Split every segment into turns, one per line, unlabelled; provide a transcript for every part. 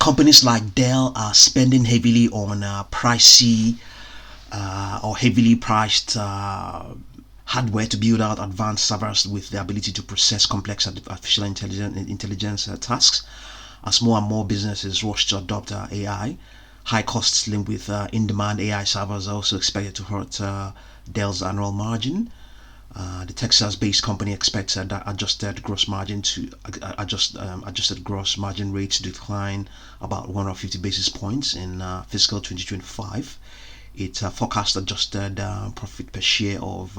companies like Dell are spending heavily on pricey or heavily priced hardware to build out advanced servers with the ability to process complex artificial intelligence tasks. As more and more businesses rush to adopt AI, high costs linked with in-demand AI servers are also expected to hurt Dell's annual margin. The Texas-based company expects adjusted gross margin rate to decline about 150 basis points in fiscal 2025. It forecast adjusted profit per share of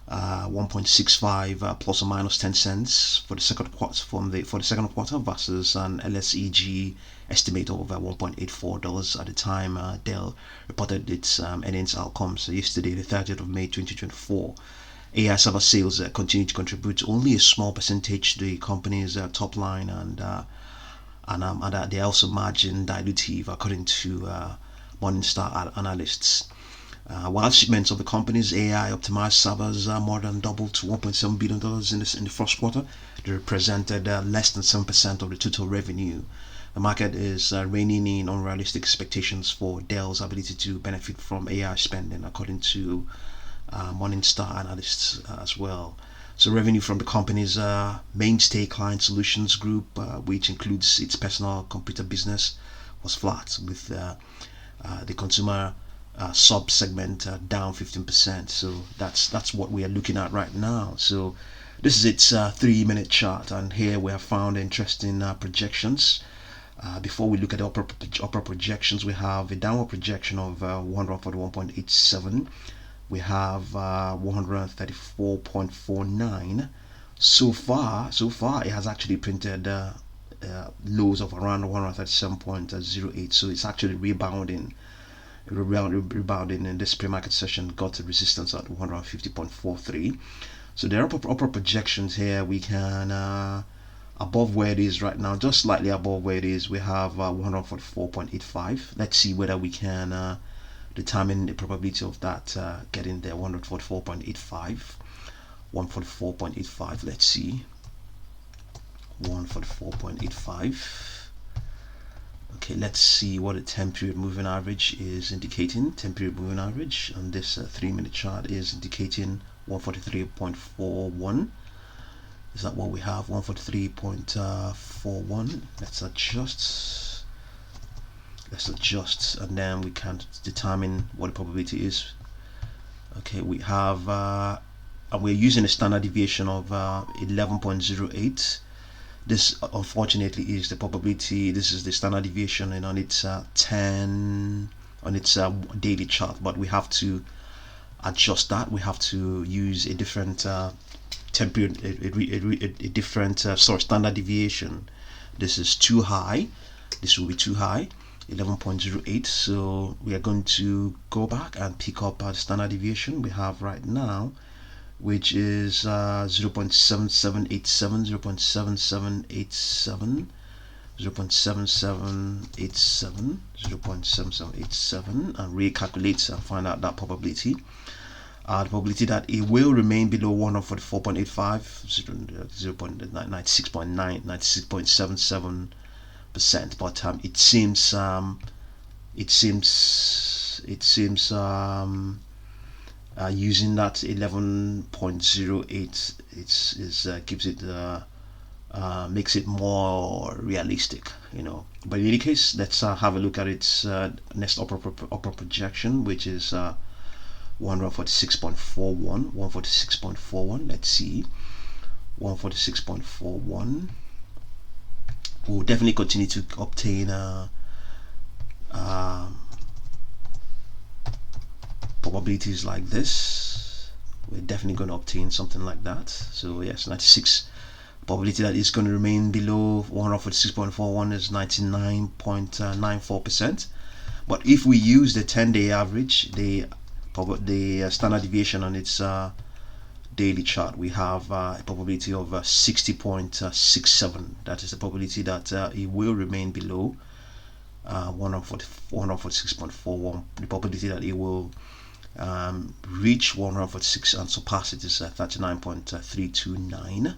1.65 plus or minus 10 cents for the second quarter versus an LSEG estimate of $1.84 at the time Dell reported its earnings outcomes yesterday, the 30th of May 2024. AI server sales continue to contribute only a small percentage to the company's top line, and they're also margin dilutive according to Morningstar analysts. While shipments of the company's AI-optimized servers more than doubled to $1.7 billion in the first quarter, they represented less than 7% of the total revenue. The market is reining in unrealistic expectations for Dell's ability to benefit from AI spending, according to Morningstar analysts as well. So revenue from the company's mainstay client solutions group, which includes its personal computer business, was flat, with the consumer sub-segment down 15%. So that's what we are looking at right now. So this is its 3-minute chart, and here we have found interesting projections. Before we look at the upper projections, we have a downward projection of 141.87. We have 134.49. So far it has actually printed lows of around 137.08. So it's actually rebounding, in this pre-market session. Got a resistance at 150.43. So the upper projections here, we can above where it is right now, just slightly above where it is, we have 144.85. Let's see whether we can determine the probability of that getting there. 144.85. 144.85. Let's see. 144.85. Okay, let's see what the 10-period moving average is indicating. 10-period moving average on this 3-minute chart is indicating 143.41. Is that what we have? 143.41. Let's adjust, and then we can determine what the probability is. Okay, we have and we're using a standard deviation of 11.08. This unfortunately is the probability. This is the standard deviation, and on its 10 on its daily chart, but we have to adjust that. We have to use a different standard deviation. This is too high. This will be too high, 11.08. So we are going to go back and pick up our standard deviation we have right now, which is 0.7787, 0.7787, 0.7787, 0.7787, and recalculate and find out that probability. The probability that it will remain below 144.85, 96.77%. But it seems using that 11.08, gives it makes it more realistic, But in any case, let's have a look at its next upper projection, which is 146.41. 146.41. Let's see. 146.41. We'll definitely continue to obtain probabilities like this. We're definitely going to obtain something like that. So yes, 96 probability that it's going to remain below 146.41 is 99.94%. But if we use the 10-day average, the standard deviation on its daily chart, we have a probability of 60.67. That is the probability that it will remain below 146.41. The probability that it will reach 146 and surpass it is 39.329.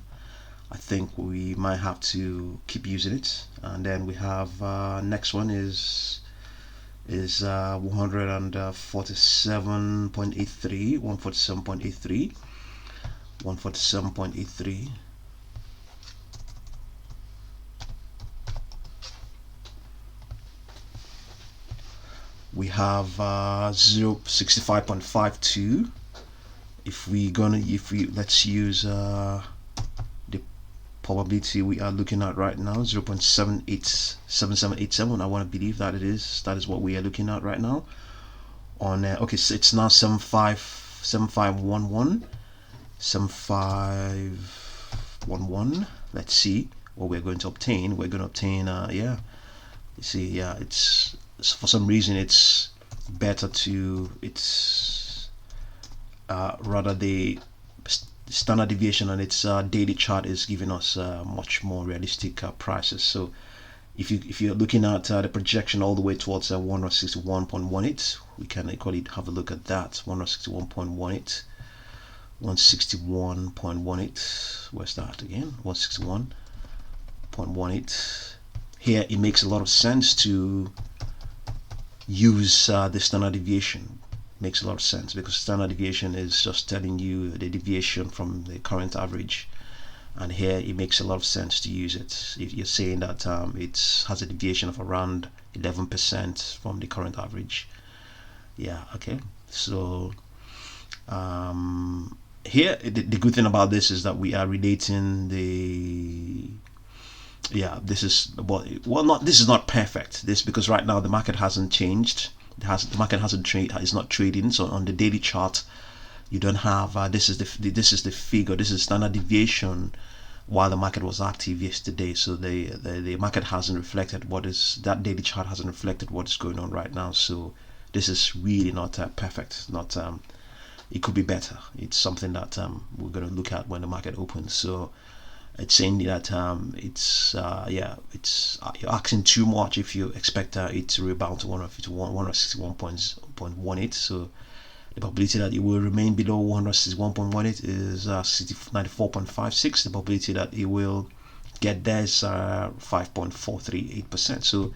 I think we might have to keep using it. And then we have next one is 147.83, 147.83, 147.83. We have 065.52. If we let's use the probability we are looking at right now, 0.787787. I want to believe that that is what we are looking at right now. On okay, so it's now 7511. Let's see what we're going to obtain. We're going to obtain yeah, you see, yeah, it's for some reason it's better to rather the standard deviation on its daily chart is giving us much more realistic prices. So if you're looking at the projection all the way towards 161.18, we can equally have a look at that. 161.18, 161.18. Where's that again? 161.18. Here it makes a lot of sense to use the standard deviation. Makes a lot of sense because standard deviation is just telling you the deviation from the current average, and here it makes a lot of sense to use it. If you're saying that it has a deviation of around 11% from the current average, yeah, okay. So here the good thing about this is that we are relating the, yeah, this is this is not perfect, this, because right now the market hasn't changed. The market hasn't is not trading. So on the daily chart you don't have this is the figure, this is standard deviation while the market was active yesterday. So the market hasn't reflected that daily chart hasn't reflected what is going on right now. So this is really not perfect. Not it could be better. It's something that we're going to look at when the market opens. So it's saying that yeah, it's you're asking too much if you expect it to rebound to 161.18. So the probability that it will remain below 161.18 is 94.56. The probability that it will get there is 5.438%. So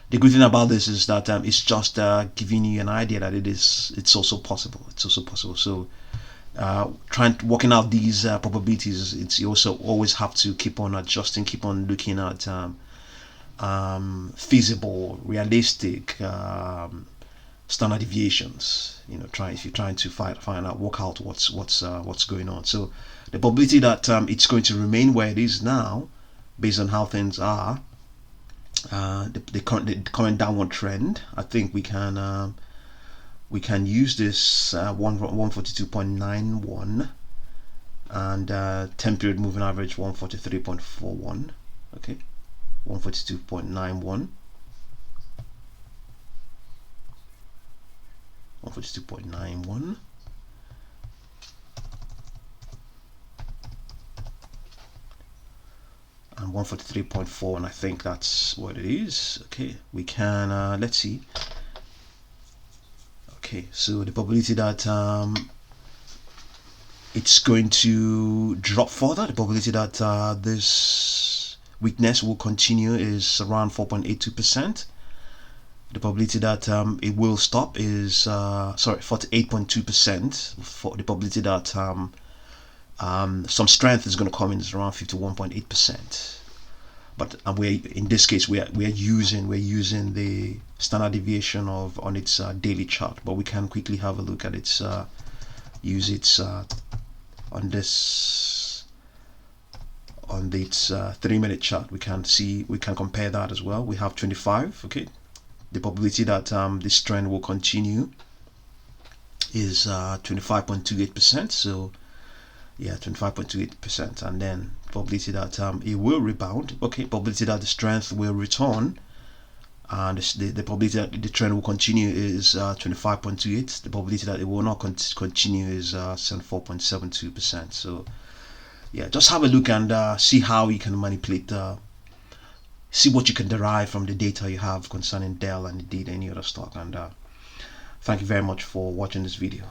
the good thing about this is that it's just giving you an idea that it's also possible. It's also possible. So working out these probabilities, you also always have to keep on adjusting, keep on looking at feasible, realistic standard deviations. If you're trying to find out, work out what's going on. So the probability that it's going to remain where it is now, based on how things are, the current downward trend, I think we can use this 142.91 and 10 period moving average 143.41. okay, 142.91, 142.91, and 143.4, and I think that's what it is. Okay, we can let's see. Okay, so the probability that it's going to drop further, the probability that this weakness will continue is around 4.82%. The probability that it will stop is 48.2%. For the probability that some strength is going to come in is around 51.8%. But in this case we're using the standard deviation on its daily chart, but we can quickly have a look at its use its on its 3-minute chart. We can compare that as well. We have 25. okay, the probability that this trend will continue is 25.28%. so yeah, 25.28%. and then probability that it will rebound, okay, probability that the strength will return, and the probability that the trend will continue is 25.28. the probability that it will not continue is 74.72%. so yeah, just have a look and see how you can manipulate see what you can derive from the data you have concerning Dell and indeed any other stock. And thank you very much for watching this video.